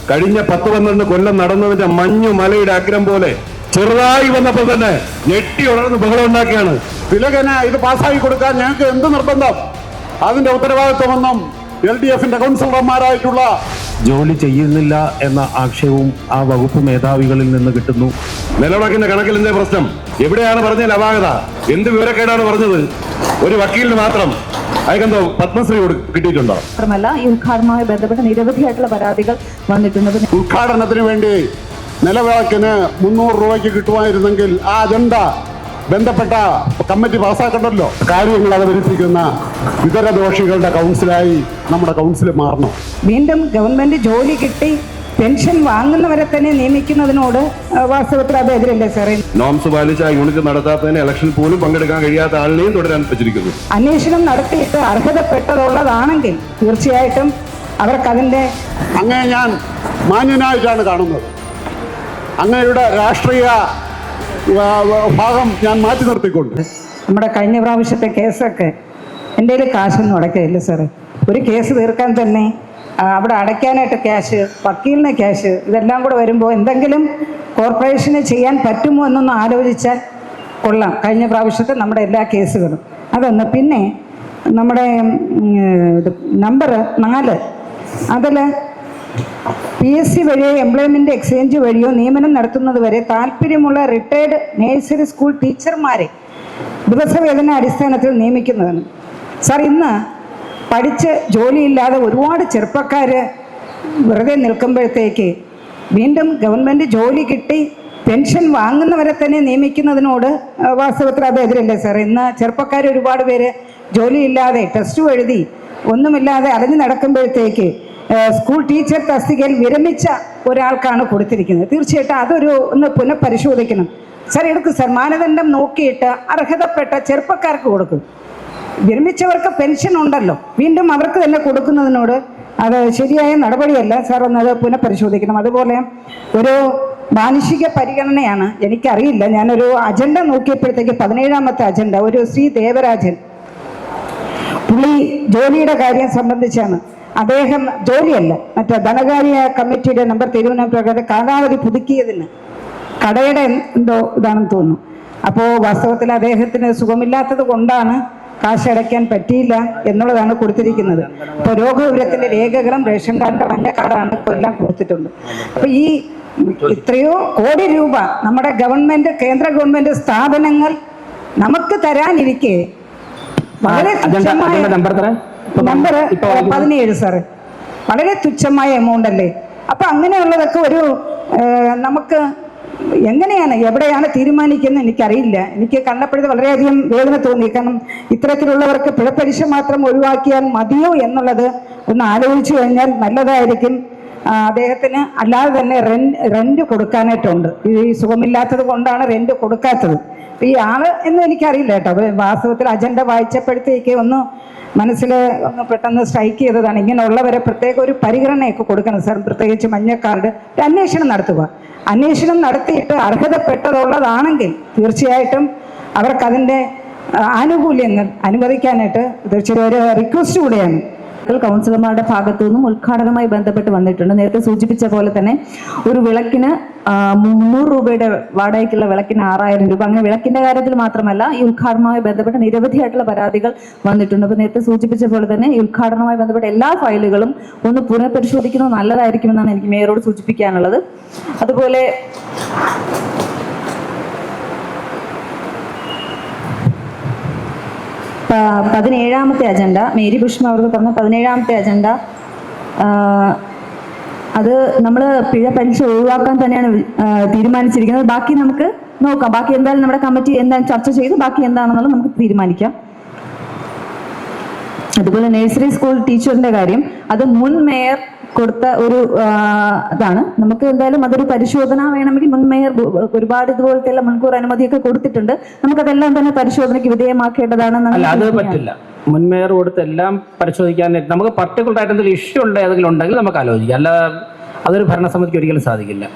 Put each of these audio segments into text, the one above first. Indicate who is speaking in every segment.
Speaker 1: കഴിഞ്ഞ 10-12 കൊല്ലം നടന്നതിന്റെ മഞ്ഞു മലയുടെ അഗ്രം പോലെ ചെറുതായി വന്നപ്പോൾ തന്നെ ഞെട്ടി ഉണർന്ന് ബഹളം ഉണ്ടാക്കിയാണ്.
Speaker 2: തിലകന് ഇത് പാസ്സാക്കി കൊടുക്കാൻ ഞങ്ങൾക്ക് എന്ത് നിർബന്ധം? അതിന്റെ ഉത്തരവാദിത്വമൊന്നും LDFന്റെ കൗൺസിലർമാരായിട്ടുള്ള
Speaker 3: ജോലി ചെയ്യുന്നില്ല എന്ന ആക്ഷേപവും ആ വകുപ്പ് മേധാവികളിൽ നിന്ന് കിട്ടുന്നു.
Speaker 1: നിലവിളക്കിന്റെ കണക്കിൽ എന്തേ പ്രശ്നം? എവിടെയാണ് പറഞ്ഞതിൽ അപാകത? എന്ത് വിവരക്കേടാണ് പറഞ്ഞത്? ഒരു വക്കീലിന് മാത്രം അയക്കെന്തോ പത്മശ്രീ കിട്ടിയിട്ടുണ്ടോ?
Speaker 4: മാത്രമല്ല ഈ ഉദ്ഘാടനവുമായി ബന്ധപ്പെട്ട് നിരവധിയായിട്ടുള്ള പരാതികൾ വന്നിട്ടുണ്ട്.
Speaker 2: ഉദ്ഘാടനത്തിന് വേണ്ടി നിലവിളക്കിന് 300 രൂപയ്ക്ക് കിട്ടുമായിരുന്നെങ്കിൽ ആ അജണ്ട ബന്ധപ്പെട്ട കമ്മിറ്റി പാസ്സാക്കണ്ടല്ലോ. കാര്യങ്ങൾ അവതരിപ്പിക്കുന്ന ഇതര ദോഷികളുടെ കൗൺസിലായി നമ്മുടെ കൗൺസിൽ മാറണം.
Speaker 4: വീണ്ടും ഗവൺമെന്റ് ജോലി കിട്ടി പെൻഷൻ വാങ്ങുന്നവരെ തന്നെ നിയമിക്കുന്നതിനോട് വാസ്തവത്തിൽ അത് എതിരല്ലേ സാറേ?
Speaker 1: നോംസ് പാലിച്ച യൂണിറ്റ് നടത്താത്തതിന് ഇലക്ഷൻ പോലും പങ്കെടുക്കാൻ കഴിയാത്ത ആളിനെയും തുടരാൻ വെച്ചിരിക്കുന്നു.
Speaker 4: അന്വേഷണം നടത്തിയിട്ട് അർഹതപ്പെട്ടതുള്ളതാണെങ്കിൽ തീർച്ചയായിട്ടും അവർക്കതിൻ്റെ
Speaker 2: അങ്ങനെ ഞാൻ മാന്യനായിട്ടാണ് കാണുന്നത്. അങ്ങയുടെ രാഷ്ട്രീയ ഭാഗം ഞാൻ മാറ്റി നിർത്തിക്കൊണ്ട്
Speaker 4: നമ്മുടെ കഴിഞ്ഞ പ്രാവശ്യത്തെ കേസൊക്കെ എൻ്റെ കയ്യിൽ കാശൊന്നും അടയ്ക്കില്ല സാറേ. ഒരു കേസ് തീർക്കാൻ തന്നെ അവിടെ അടയ്ക്കാനായിട്ട് ക്യാഷ്, വക്കീലിന് ക്യാഷ്, ഇതെല്ലാം കൂടെ വരുമ്പോൾ എന്തെങ്കിലും കോർപ്പറേഷന് ചെയ്യാൻ പറ്റുമോ എന്നൊന്ന് ആലോചിച്ചാൽ കൊള്ളാം. കഴിഞ്ഞ പ്രാവശ്യത്തെ നമ്മുടെ എല്ലാ കേസുകളും അതൊന്ന്. പിന്നെ നമ്മുടെ നമ്പർ 4 അതിൽ PSC വഴിയോ എംപ്ലോയ്മെൻറ്റ് എക്സ്ചേഞ്ച് വഴിയോ നിയമനം നടത്തുന്നത് വരെ താല്പര്യമുള്ള റിട്ടയർഡ് നഴ്സറി സ്കൂൾ ടീച്ചർമാരെ ദിവസവേതന അടിസ്ഥാനത്തിൽ നിയമിക്കുന്നതാണ്. സാർ, ഇന്ന് പഠിച്ച് ജോലിയില്ലാതെ ഒരുപാട് ചെറുപ്പക്കാർ വെറുതെ നിൽക്കുമ്പോഴത്തേക്ക് വീണ്ടും ഗവൺമെൻറ് ജോലി കിട്ടി പെൻഷൻ വാങ്ങുന്നവരെ തന്നെ നിയമിക്കുന്നതിനോട് വാസ്തവത്തിൽ അത് എതിരല്ലേ സാർ? ഇന്ന് ചെറുപ്പക്കാർ ഒരുപാട് പേര് ജോലിയില്ലാതെ ടെസ്റ്റ് എഴുതി ഒന്നുമില്ലാതെ അലഞ്ഞു നടക്കുമ്പോഴത്തേക്ക് സ്കൂൾ ടീച്ചർ തസ്തികയിൽ വിരമിച്ച ഒരാൾക്കാണ് കൊടുത്തിരിക്കുന്നത്. തീർച്ചയായിട്ടും ഒന്ന് പുനഃപരിശോധിക്കണം സാർ. എടുക്കും സാർ, മാനദണ്ഡം നോക്കിയിട്ട് അർഹതപ്പെട്ട ചെറുപ്പക്കാർക്ക് കൊടുക്കും. വിരമിച്ചവർക്ക് പെൻഷൻ ഉണ്ടല്ലോ, വീണ്ടും അവർക്ക് തന്നെ കൊടുക്കുന്നതിനോട് അത് ശരിയായ നടപടിയല്ല സാർ. ഒന്നത് പുനഃപരിശോധിക്കണം. അതുപോലെ ഒരു മാനുഷിക പരിഗണനയാണ്, എനിക്കറിയില്ല. ഞാനൊരു അജണ്ട നോക്കിയപ്പോഴത്തേക്ക് 17ാമത്തെ അജണ്ട ഒരു ശ്രീ ദേവരാജൻ പുള്ളി ജോലിയുടെ കാര്യം സംബന്ധിച്ചാണ്. അദ്ദേഹം ജോലിയല്ല, മറ്റേ ധനകാര്യ കമ്മിറ്റിയുടെ നമ്പർ തിരുവനന്തപുരം കാലാവധി പുതുക്കിയതിന് കടയുടെ എന്തോ ഇതാണെന്ന് തോന്നുന്നു. അപ്പോൾ വാസ്തവത്തിൽ അദ്ദേഹത്തിന് സുഖമില്ലാത്തത് കൊണ്ടാണ് കാശ് അടയ്ക്കാൻ പറ്റിയില്ല എന്നുള്ളതാണ് കൊടുത്തിരിക്കുന്നത്. ഇപ്പോൾ രോഗവിവരത്തിൻ്റെ രേഖകളും റേഷൻ കാർഡിൻ്റെ മഞ്ഞ കാർഡാണ് എല്ലാം കൊടുത്തിട്ടുണ്ട്. അപ്പോൾ ഈ ഇത്രയോ കോടി രൂപ നമ്മുടെ ഗവൺമെൻറ്, കേന്ദ്ര ഗവൺമെൻറ് സ്ഥാപനങ്ങൾ നമുക്ക് തരാനിരിക്കെ വളരെ തുച്ഛമായ നമ്പർ 17 സാറ്, വളരെ തുച്ഛമായ എമൗണ്ട് അല്ലേ? അപ്പം അങ്ങനെയുള്ളതൊക്കെ ഒരു നമുക്ക് എങ്ങനെയാണ്, എവിടെയാണ് തീരുമാനിക്കുന്നത് എനിക്കറിയില്ല. എനിക്ക് കണ്ടപ്പോഴത് വളരെയധികം വേദന തോന്നി. കാരണം ഇത്തരത്തിലുള്ളവർക്ക് പിഴപ്പലിശ മാത്രം ഒഴിവാക്കിയാൽ മതിയോ എന്നുള്ളത് ഒന്ന് ആലോചിച്ചു കഴിഞ്ഞാൽ നല്ലതായിരിക്കും. അദ്ദേഹത്തിന് അല്ലാതെ തന്നെ റെന്റ് കൊടുക്കാനായിട്ടുണ്ട്. ഈ സുഖമില്ലാത്തത് കൊണ്ടാണ് റെന്റ് കൊടുക്കാത്തത്. ഈ ആള് എന്ന് എനിക്കറിയില്ല കേട്ടോ. വാസ്തവത്തിൽ അജണ്ട വായിച്ചപ്പോഴത്തേക്ക് ഒന്ന് മനസ്സിൽ ഒന്ന് പെട്ടെന്ന് സ്ട്രൈക്ക് ചെയ്തതാണ്. ഇങ്ങനെയുള്ളവരെ പ്രത്യേക ഒരു പരിഗണനയൊക്കെ കൊടുക്കണം സാർ. പ്രത്യേകിച്ച് മഞ്ഞക്കാർഡ് ഒരു അന്വേഷണം നടത്തുക. അന്വേഷണം നടത്തിയിട്ട് അർഹതപ്പെട്ടതുള്ളതാണെങ്കിൽ തീർച്ചയായിട്ടും അവർക്കതിൻ്റെ ആനുകൂല്യങ്ങൾ അനുവദിക്കാനായിട്ട് തീർച്ചയായും ഒരു റിക്വസ്റ്റ് കൂടെയാണ്.
Speaker 5: കൗൺസിലർമാരുടെ ഭാഗത്തു നിന്നും ഉദ്ഘാടനവുമായി ബന്ധപ്പെട്ട് വന്നിട്ടുണ്ട്. നേരത്തെ സൂചിപ്പിച്ച പോലെ തന്നെ ഒരു വിളക്കിന് 300 രൂപയുടെ വാടകയ്ക്കുള്ള വിളക്കിന് 6000 രൂപ. അങ്ങനെ വിളക്കിന്റെ കാര്യത്തിൽ മാത്രമല്ല ഈ ഉദ്ഘാടനവുമായി ബന്ധപ്പെട്ട് നിരവധിയായിട്ടുള്ള പരാതികൾ വന്നിട്ടുണ്ട്. അപ്പോൾ നേരത്തെ സൂചിപ്പിച്ച പോലെ തന്നെ ഈ ഉദ്ഘാടനവുമായി ബന്ധപ്പെട്ട എല്ലാ ഫയലുകളും ഒന്ന് പുനഃപരിശോധിക്കുന്നത് നല്ലതായിരിക്കുമെന്നാണ് എനിക്ക് മേയറോട് സൂചിപ്പിക്കാനുള്ളത്. അതുപോലെ 17ാമത്തെ അജണ്ട മേരി പുഷ്മ അവർക്ക് പറഞ്ഞ 17ാമത്തെ അജണ്ട അത് നമ്മൾ പിഴ പലിശ ഒഴിവാക്കാൻ തന്നെയാണ് തീരുമാനിച്ചിരിക്കുന്നത്. ബാക്കി നമുക്ക് നോക്കാം. ബാക്കി എന്തായാലും നമ്മുടെ കമ്മിറ്റി എന്തായാലും ചർച്ച ചെയ്ത് ബാക്കി എന്താണെന്നുള്ളത് നമുക്ക് തീരുമാനിക്കാം. അതുപോലെ നഴ്സറി സ്കൂൾ ടീച്ചറിന്റെ കാര്യം അത് മുൻ മേയർ കൊടുത്ത ഒരു ഇതാണ്. നമുക്ക് എന്തായാലും അതൊരു പരിശോധന വേണമെങ്കിൽ മുൻ മേയർ ഒരുപാട് ഇതുപോലത്തെ മുൻകൂർ അനുമതിയൊക്കെ കൊടുത്തിട്ടുണ്ട്. നമുക്കതെല്ലാം തന്നെ പരിശോധനയ്ക്ക് വിധേയമാക്കേണ്ടതാണെന്ന്.
Speaker 6: അത് പറ്റില്ല. മുൻ മേയർ കൊടുത്ത് എല്ലാം പരിശോധിക്കാൻ നമുക്ക് പർട്ടിക്കുലർ ആയിട്ട് എന്തെങ്കിലും ഇഷ്യൂ ഏതെങ്കിലും ഉണ്ടെങ്കിൽ നമുക്ക് ആലോചിക്കാം. അല്ല അതൊരു ഭരണസമിതിക്ക് ഒരിക്കലും സാധിക്കില്ല.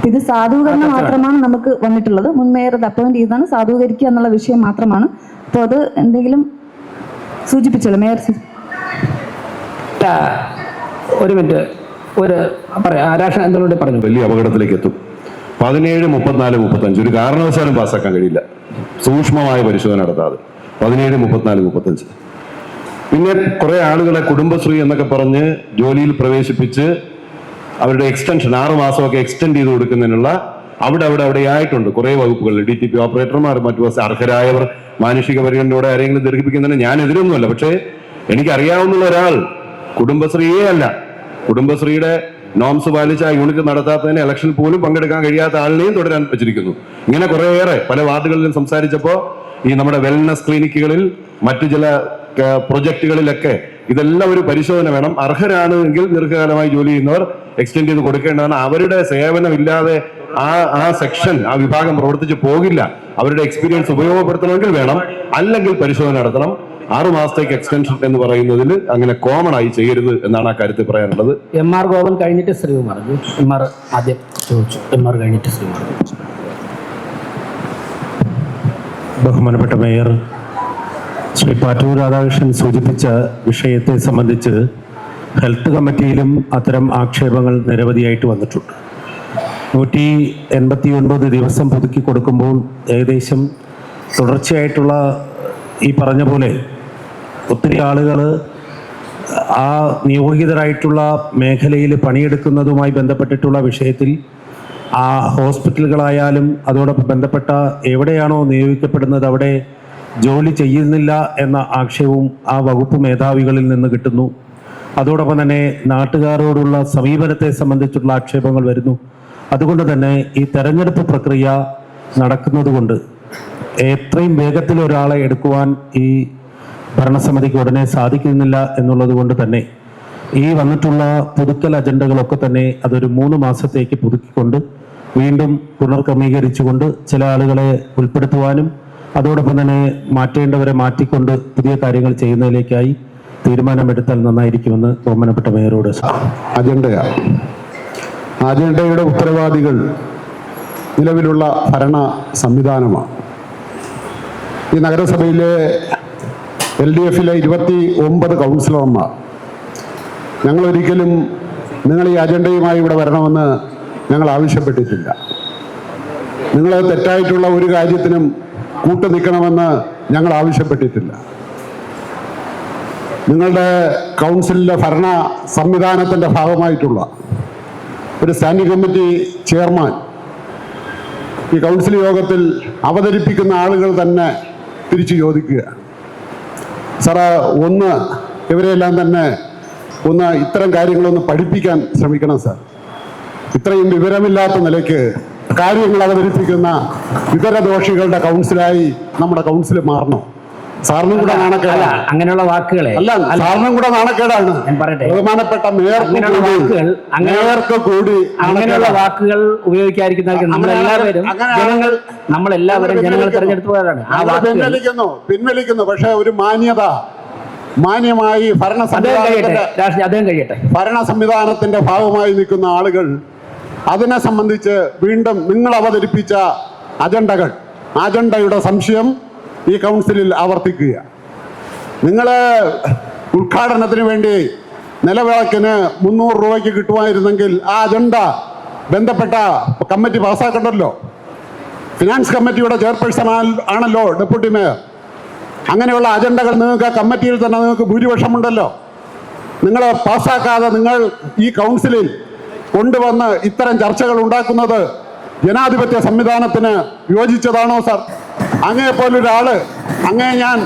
Speaker 5: ഇത് സാധൂകരണം മാത്രമാണ് നമുക്ക് വന്നിട്ടുള്ളത്. മുൻ മേയർ അത് അപ്പോയിന്റ് ചെയ്താണ് സാധൂകരിക്കുക എന്നുള്ള വിഷയം മാത്രമാണ്. അപ്പോൾ അത് എന്തെങ്കിലും സൂചിപ്പിച്ചോളൂ മേയർ.
Speaker 6: ഒരു മിനിറ്റ്, ഒരു പറയാം രാഷ്ട്രീയ എന്തുകൊണ്ട് പറഞ്ഞു.
Speaker 1: വലിയ അപകടത്തിലേക്ക് എത്തും. 17, 34, 35 ഒരു കാരണവശാലും പാസ്സാക്കാൻ കഴിയില്ല, സൂക്ഷ്മമായ പരിശോധന നടത്താതെ. 17, 34, 35. പിന്നെ കുറെ ആളുകളെ കുടുംബശ്രീ എന്നൊക്കെ പറഞ്ഞ് ജോലിയിൽ പ്രവേശിപ്പിച്ച് അവരുടെ എക്സ്റ്റൻഷൻ 6 മാസമൊക്കെ എക്സ്റ്റെൻഡ് ചെയ്ത് കൊടുക്കുന്നതിനുള്ള അവിടെയായിട്ടുണ്ട് കുറെ വകുപ്പുകൾ. DTP ഓപ്പറേറ്റർമാർ, മറ്റു അർഹരായവർ, മാനുഷിക പരിഗണനയോടെ ആരെങ്കിലും ദീർഘിപ്പിക്കുന്നതിന് ഞാൻ എതിരൊന്നുമല്ല. പക്ഷേ എനിക്കറിയാവുന്ന ഒരാൾ കുടുംബശ്രീയേ അല്ല, കുടുംബശ്രീയുടെ നോംസ് പാലിച്ച് ആ യൂണിറ്റ് നടത്താത്തതിന് ഇലക്ഷൻ പോലും പങ്കെടുക്കാൻ കഴിയാത്ത ആളിനെയും തുടരാൻ വെച്ചിരിക്കുന്നു. ഇങ്ങനെ കുറേയേറെ പല വാർഡുകളിലും സംസാരിച്ചപ്പോൾ ഈ നമ്മുടെ വെൽനസ് ക്ലിനിക്കുകളിൽ മറ്റു ചില പ്രൊജക്ടുകളിലൊക്കെ ഇതെല്ലാം ഒരു പരിശോധന വേണം. അർഹരാണ് എങ്കിൽ ദീർഘകാലമായി ജോലി ചെയ്യുന്നവർ എക്സ്റ്റെൻഡ് ചെയ്ത് കൊടുക്കേണ്ടതാണ്. അവരുടെ സേവനമില്ലാതെ ആ സെക്ഷൻ, ആ വിഭാഗം പ്രവർത്തിച്ച് പോകില്ല. അവരുടെ എക്സ്പീരിയൻസ് ഉപയോഗപ്പെടുത്തണമെങ്കിൽ വേണം, അല്ലെങ്കിൽ പരിശോധന നടത്തണം. 6 മാസത്തേക്ക് എക്സ്റ്റൻഷൻ എന്ന് പറയുന്നതിൽ അങ്ങനെ കോമൺ ആയി ചെയ്യരുത് എന്നാണ് ആ കാര്യത്തിൽ പറയാനുള്ളത്.
Speaker 6: MR ഗോപൻ കഴിഞ്ഞിട്ട് ശ്രീകുമാർ. MR ആദ്യം ചോദിച്ചു, MR കഴിഞ്ഞിട്ട് ശ്രീകുമാർ.
Speaker 3: ബഹുമാനപ്പെട്ട മേയർ ശ്രീ പാറ്റൂർ രാധാകൃഷ്ണൻ സൂചിപ്പിച്ച വിഷയത്തെ സംബന്ധിച്ച് ഹെൽത്ത് കമ്മിറ്റിയിലും അത്തരം ആക്ഷേപങ്ങൾ നിരവധിയായിട്ട് വന്നിട്ടുണ്ട്. 189 ദിവസം പുതുക്കി കൊടുക്കുമ്പോൾ ഏകദേശം തുടർച്ചയായിട്ടുള്ള ഈ പറഞ്ഞ പോലെ ഒത്തിരി ആളുകൾ ആ നിയോഗിതരായിട്ടുള്ള മേഖലയിൽ പണിയെടുക്കുന്നതുമായി ബന്ധപ്പെട്ടിട്ടുള്ള വിഷയത്തിൽ ആ ഹോസ്പിറ്റലുകളായാലും അതോടൊപ്പം ബന്ധപ്പെട്ട എവിടെയാണോ നിയോഗിക്കപ്പെടുന്നത് അവിടെ ജോലി ചെയ്യുന്നില്ല എന്ന ആക്ഷേപവും ആ വകുപ്പ് മേധാവികളിൽ നിന്ന് കിട്ടുന്നു. അതോടൊപ്പം തന്നെ നാട്ടുകാരോടുള്ള സമീപനത്തെ സംബന്ധിച്ചുള്ള ആക്ഷേപങ്ങൾ വരുന്നു. അതുകൊണ്ട് തന്നെ ഈ തെരഞ്ഞെടുപ്പ് പ്രക്രിയ നടക്കുന്നതുകൊണ്ട് എത്രയും വേഗത്തിൽ ഒരാളെ എടുക്കുവാൻ ഈ ഭരണസമിതിക്ക് ഉടനെ സാധിക്കുന്നില്ല എന്നുള്ളത് കൊണ്ട് തന്നെ ഈ വന്നിട്ടുള്ള പുതുക്കൽ അജണ്ടകളൊക്കെ തന്നെ അതൊരു 3 മാസത്തേക്ക് പുതുക്കിക്കൊണ്ട് വീണ്ടും പുനർക്രമീകരിച്ചുകൊണ്ട് ചില ആളുകളെ ഉൾപ്പെടുത്തുവാനും അതോടൊപ്പം തന്നെ മാറ്റേണ്ടവരെ മാറ്റിക്കൊണ്ട് പുതിയ കാര്യങ്ങൾ ചെയ്യുന്നതിലേക്കായി തീരുമാനമെടുത്താൽ നന്നായിരിക്കുമെന്ന് ബഹുമാനപ്പെട്ട മേയറോട്.
Speaker 2: അജണ്ടയുടെ ഉത്തരവാദികൾ നിലവിലുള്ള ഭരണ സംവിധാനമാണ്. ഈ നഗരസഭയിലെ LDF-ലെ 29 കൗൺസിലർമാർ ഞങ്ങളൊരിക്കലും നിങ്ങൾ ഈ അജണ്ടയുമായി ഇവിടെ വരണമെന്ന് ഞങ്ങൾ ആവശ്യപ്പെട്ടിട്ടില്ല. നിങ്ങൾ തെറ്റായിട്ടുള്ള ഒരു കാര്യത്തിനും കൂട്ടു നിൽക്കണമെന്ന് ഞങ്ങൾ ആവശ്യപ്പെട്ടിട്ടില്ല. നിങ്ങളുടെ കൗൺസിലിലെ ഭരണ സംവിധാനത്തിൻ്റെ ഭാഗമായിട്ടുള്ള ഒരു സ്റ്റാൻഡിംഗ് കമ്മിറ്റി ചെയർമാൻ ഈ കൗൺസിൽ യോഗത്തിൽ അവതരിപ്പിക്കുന്ന ആളുകൾ തന്നെ തിരിച്ചു ചോദിക്കുക, സാറേ ഒന്ന് ഇവരെല്ലാം തന്നെ ഇത്തരം കാര്യങ്ങളൊന്ന് പഠിപ്പിക്കാൻ ശ്രമിക്കണം സാർ. ഇത്രയും വിവരമില്ലാത്ത നിലയ്ക്ക് കാര്യങ്ങൾ അവതരിപ്പിക്കുന്ന വിവരദോഷികളുടെ കൗൺസിലായി നമ്മുടെ കൗൺസിൽ മാറണം. സാറിനും കൂടെ നാണക്കേടാണ്.
Speaker 6: അങ്ങനെയുള്ള വാക്കുകളെ
Speaker 2: അല്ല, സാറിനും കൂടെ നാണക്കേടാണ്. ബഹുമാനപ്പെട്ട മേയർക്ക് കൂടി
Speaker 6: അങ്ങനെയുള്ള വാക്കുകൾ ഉപയോഗിക്കാതിരിക്കുന്ന നമ്മളെല്ലാവരും ജനങ്ങൾ തെരഞ്ഞെടുത്തവരാണ്.
Speaker 2: പിൻവലിക്കുന്നു. പക്ഷെ ഒരു മാന്യമായി ഭരണ സംവിധാനത്തിന്റെ ഭാഗമായി നിൽക്കുന്ന ആളുകൾ അതിനെ സംബന്ധിച്ച് വീണ്ടും നിങ്ങൾ അവതരിപ്പിച്ച അജണ്ടയുടെ സംശയം ഈ കൗൺസിലിൽ ആവർത്തിക്കുക. നിങ്ങൾ ഉദ്ഘാടനത്തിന് വേണ്ടി നിലവിളക്കിന് 300 രൂപയ്ക്ക് കിട്ടുമായിരുന്നെങ്കിൽ ആ അജണ്ട ബന്ധപ്പെട്ട കമ്മിറ്റി പാസ്സാക്കണ്ടല്ലോ. ഫിനാൻസ് കമ്മിറ്റിയുടെ ചെയർപേഴ്സൺ ആണല്ലോ ഡെപ്യൂട്ടി മേയർ. അങ്ങനെയുള്ള അജണ്ടകൾ നിങ്ങൾക്ക് കമ്മിറ്റിയിൽ തന്നെ നിങ്ങൾക്ക് ഭൂരിപക്ഷമുണ്ടല്ലോ. നിങ്ങൾ പാസ്സാക്കാതെ നിങ്ങൾ ഈ കൗൺസിലിൽ കൊണ്ടുവന്ന് ഇത്തരം ചർച്ചകൾ ഉണ്ടാക്കുന്നത് ജനാധിപത്യ സംവിധാനത്തിന് യോജിച്ചതാണോ സാർ? അങ്ങയെപ്പോലൊരാള്, അങ്ങയെ ഞാൻ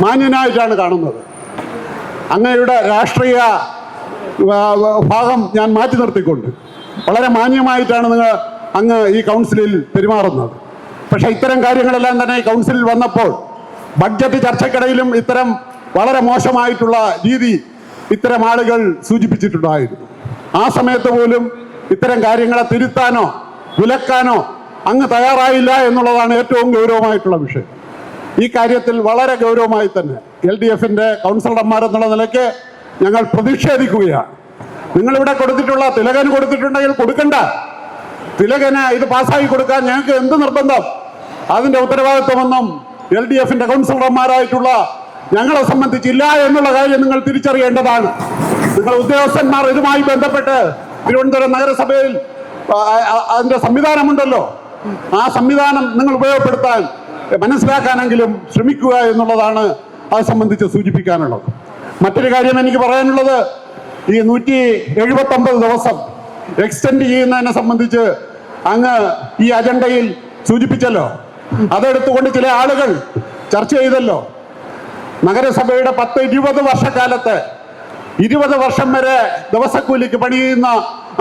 Speaker 2: മാന്യനായിട്ടാണ് കാണുന്നത്. അങ്ങയുടെ രാഷ്ട്രീയ ഭാഗം ഞാൻ മാറ്റി നിർത്തിക്കൊണ്ട് വളരെ മാന്യമായിട്ടാണ് അങ്ങ് ഈ കൗൺസിലിൽ പെരുമാറുന്നത്. പക്ഷേ ഇത്തരം കാര്യങ്ങളെല്ലാം തന്നെ ഈ കൗൺസിലിൽ വന്നപ്പോൾ ബഡ്ജറ്റ് ചർച്ചയ്ക്കിടയിലും ഇത്തരം വളരെ മോശമായിട്ടുള്ള രീതി ഇത്തരം ആളുകൾ സൂചിപ്പിച്ചിട്ടുണ്ടായിരുന്നു. ആ സമയത്ത് പോലും ഇത്തരം കാര്യങ്ങളെ തിരുത്താനോ വിലക്കാനോ അങ്ങ് തയ്യാറായില്ല എന്നുള്ളതാണ് ഏറ്റവും ഗൗരവമായിട്ടുള്ള വിഷയം. ഈ കാര്യത്തിൽ വളരെ ഗൗരവമായി തന്നെ LDF-ന്റെ കൗൺസിലർമാരെന്നുള്ള നിലയ്ക്ക് ഞങ്ങൾ പ്രതിഷേധിക്കുകയാണ്. നിങ്ങളിവിടെ കൊടുത്തിട്ടുള്ള തിലകന് കൊടുത്തിട്ടുണ്ടെങ്കിൽ കൊടുക്കണ്ട. തിലകന് ഇത് പാസ്സാക്കി കൊടുക്കാൻ ഞങ്ങൾക്ക് എന്ത് നിർബന്ധം? അതിൻ്റെ ഉത്തരവാദിത്വമൊന്നും LDF-ന്റെ കൗൺസിലർമാരായിട്ടുള്ള ഞങ്ങളെ സംബന്ധിച്ചില്ല എന്നുള്ള കാര്യം നിങ്ങൾ തിരിച്ചറിയേണ്ടതാണ്. നിങ്ങൾ ഉദ്യോഗസ്ഥന്മാർ ഇതുമായി ബന്ധപ്പെട്ട് തിരുവനന്തപുരം നഗരസഭയിൽ അതിൻ്റെ സംവിധാനമുണ്ടല്ലോ. ആ സംവിധാനം നിങ്ങൾ ഉപയോഗപ്പെടുത്താൻ മനസ്സിലാക്കാനെങ്കിലും ശ്രമിക്കുക എന്നുള്ളതാണ് അത് സംബന്ധിച്ച് സൂചിപ്പിക്കാനുള്ളത്. മറ്റൊരു കാര്യം എനിക്ക് പറയാനുള്ളത്, ഈ 179 ദിവസം എക്സ്റ്റെൻഡ് ചെയ്യുന്നതിനെ സംബന്ധിച്ച് അങ്ങ് ഈ അജണ്ടയിൽ സൂചിപ്പിച്ചല്ലോ. അതെടുത്തുകൊണ്ട് ചില ആളുകൾ ചർച്ച ചെയ്തല്ലോ. നഗരസഭയുടെ 10-20 വർഷക്കാലത്ത് 20 വർഷം വരെ ദിവസക്കൂലിക്ക് പണി ചെയ്യുന്ന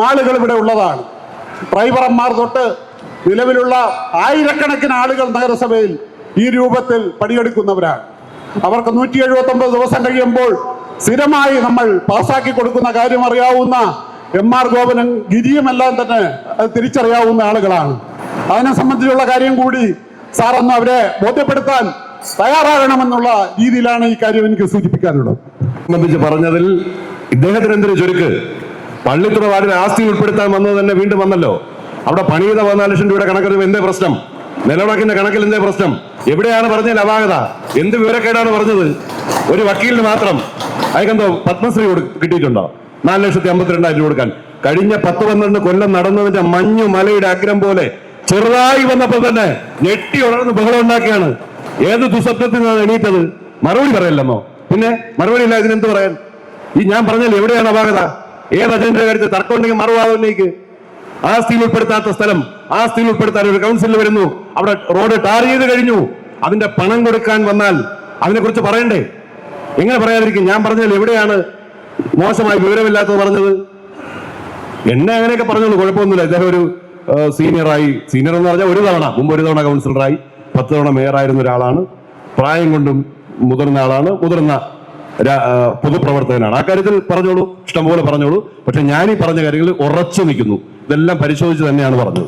Speaker 2: ആളുകൾ ഇവിടെ ഉള്ളതാണ്. ഡ്രൈവർമാർ തൊട്ട് നിലവിലുള്ള ആയിരക്കണക്കിന് ആളുകൾ നഗരസഭയിൽ ഈ രൂപത്തിൽ പണിയെടുക്കുന്നവരാണ്. അവർക്ക് 179 ദിവസം കഴിയുമ്പോൾ സ്ഥിരമായി നമ്മൾ പാസ്സാക്കി കൊടുക്കുന്ന കാര്യം അറിയാവുന്ന MR ഗോപനും ഗിരിയുമെല്ലാം തന്നെ അത് തിരിച്ചറിയാവുന്ന ആളുകളാണ്. അതിനെ സംബന്ധിച്ചുള്ള കാര്യം കൂടി സാറൊന്ന് അവരെ ബോധ്യപ്പെടുത്താൻ തയ്യാറാകണമെന്നുള്ള രീതിയിലാണ് ഈ കാര്യം എനിക്ക് സൂചിപ്പിക്കാനുള്ളത്.
Speaker 1: സംബന്ധിച്ച് പറഞ്ഞതിൽ ഇദ്ദേഹത്തിന് എന്തൊരു ചുരുക്ക്. പള്ളിത്തുറ വാർഡിന് ആസ്തി ഉൾപ്പെടുത്താൻ വന്നത് തന്നെ വീണ്ടും വന്നല്ലോ. അവിടെ പണി ചെയ്ത 14 ലക്ഷം രൂപയുടെ കണക്കെടുപ്പ് എന്തേ പ്രശ്നം? നിലവിളക്കിന്റെ കണക്കിൽ എന്തേ പ്രശ്നം? എവിടെയാണ് പറഞ്ഞതിൽ അപാകത? എന്ത് വിവരക്കേടാണ് പറഞ്ഞത്? ഒരു വക്കീലിന് മാത്രം അയക്കെന്തോ പത്മശ്രീ കിട്ടിയിട്ടുണ്ടോ? 4,52,000 കൊടുക്കാൻ. കഴിഞ്ഞ 10-12 കൊല്ലം നടന്നതിന്റെ മഞ്ഞു മലയുടെ അഗ്രം പോലെ ചെറുതായി വന്നപ്പോൾ തന്നെ ഞെട്ടി ഉണർന്ന് ബഹളം ഉണ്ടാക്കിയാണ്. ഏത് ദുസ്വപ്നത്തിൽ നിന്നാണ് എണീറ്റത്? മറുപടി പറയല്ലെന്നോ? പിന്നെ മറുപടി ഇല്ല, ഇതിനെന്ത് പറയാൻ? ഈ ഞാൻ പറഞ്ഞാൽ എവിടെയാണ് അപാകത? ഏത് അജണ്ടയുടെ കാര്യത്തിൽ തർക്കം ഉണ്ടെങ്കിൽ മറുവാദം ഉന്നയിക്ക്. ആസ്തിയിൽ ഉൾപ്പെടുത്താത്ത സ്ഥലം ആസ്തിയിൽ ഉൾപ്പെടുത്താൻ ഒരു കൗൺസിലിൽ വരുന്നു, അവിടെ റോഡ് ടാർ ചെയ്ത് കഴിഞ്ഞു, അതിന്റെ പണം കൊടുക്കാൻ വന്നാൽ അതിനെക്കുറിച്ച് പറയണ്ടേ? എങ്ങനെ പറയാതിരിക്കും? ഞാൻ പറഞ്ഞാൽ എവിടെയാണ് മോശമായി വിവരമില്ലാത്തത് പറഞ്ഞത്? എന്നെ അങ്ങനെയൊക്കെ പറഞ്ഞോളൂ, കുഴപ്പമൊന്നുമില്ല. ഇദ്ദേഹം ഒരു സീനിയർ എന്ന് പറഞ്ഞാൽ മുമ്പ് ഒരു തവണ കൗൺസിലറായി 10 തവണ മേയറായിരുന്ന ഒരാളാണ്. പ്രായം കൊണ്ടും മുതിർന്ന ആളാണ്, മുതിർന്ന പൊതുപ്രവർത്തകനാണ്. ആ കാര്യത്തിൽ പറഞ്ഞോളൂ, ഇഷ്ടംപോലെ പറഞ്ഞോളൂ. പക്ഷെ ഞാൻ ഈ പറഞ്ഞ കാര്യങ്ങളിൽ ഉറച്ചു നിൽക്കുന്നു. ഇതെല്ലാം പരിശോധിച്ച് തന്നെയാണ് പറഞ്ഞത്.